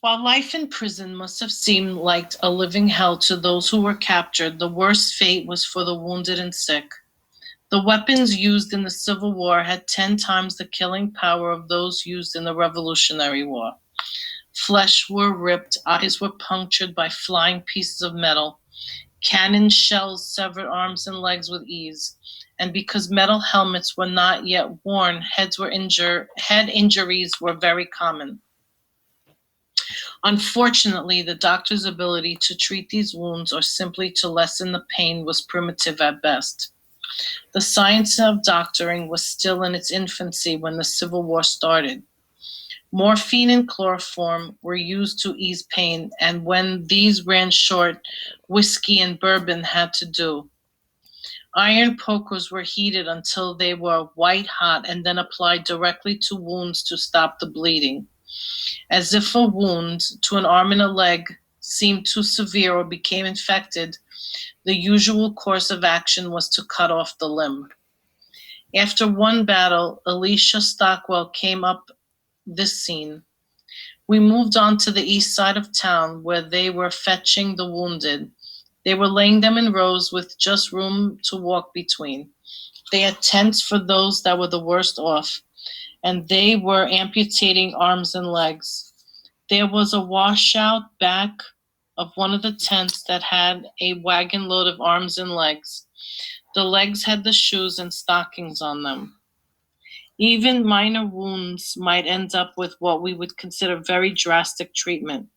While life in prison must have seemed like a living hell to those who were captured, the worst fate was for the wounded and sick. The weapons used in the Civil War had 10 times the killing power of those used in the Revolutionary War. Flesh were ripped, eyes were punctured by flying pieces of metal. Cannon shells severed arms and legs with ease. And because metal helmets were not yet worn, head injuries were very common. Unfortunately, the doctor's ability to treat these wounds or simply to lessen the pain was primitive at best. The science of doctoring was still in its infancy when the Civil War started. Morphine and chloroform were used to ease pain, and when these ran short, whiskey and bourbon had to do. Iron pokers were heated until they were white hot and then applied directly to wounds to stop the bleeding. As if a wound to an arm and a leg seemed too severe or became infected, the usual course of action was to cut off the limb. After one battle, Alicia Stockwell came up this scene. We moved on to the east side of town where they were fetching the wounded. They were laying them in rows with just room to walk between. They had tents for those that were the worst off, and they were amputating arms and legs. There was a washout back of one of the tents that had a wagon load of arms and legs. The legs had the shoes and stockings on them. Even minor wounds might end up with what we would consider very drastic treatment.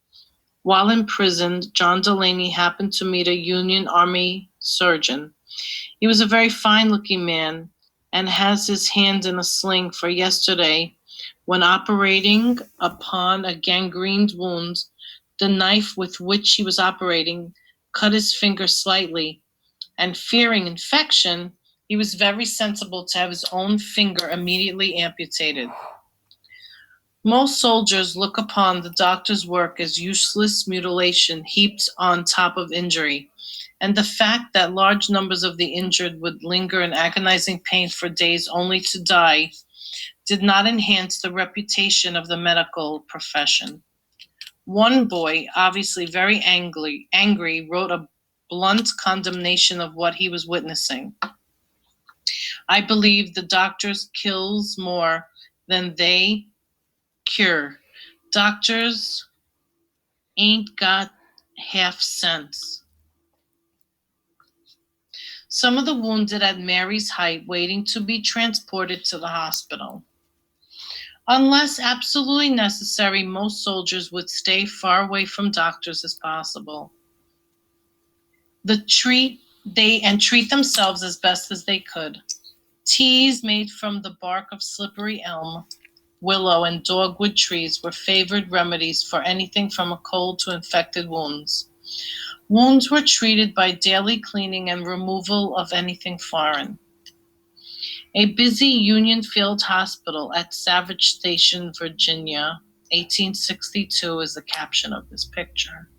While imprisoned, John Delaney happened to meet a Union Army surgeon. He was a very fine-looking man and has his hand in a sling, for yesterday, when operating upon a gangrened wound, the knife with which he was operating cut his finger slightly, and fearing infection, he was very sensible to have his own finger immediately amputated. Most soldiers look upon the doctor's work as useless mutilation heaped on top of injury, and the fact that large numbers of the injured would linger in agonizing pain for days only to die did not enhance the reputation of the medical profession. One boy, obviously very angry, wrote a blunt condemnation of what he was witnessing. I believe the doctors kills more than they cure. Doctors ain't got half sense. Some of the wounded at Mary's Height waiting to be transported to the hospital. Unless absolutely necessary, most soldiers would stay far away from doctors as possible. Treat themselves as best as they could. Teas made from the bark of slippery elm, willow, and dogwood trees were favored remedies for anything from a cold to infected wounds. Wounds were treated by daily cleaning and removal of anything foreign. A busy Union Field Hospital at Savage Station, Virginia, 1862 is the caption of this picture.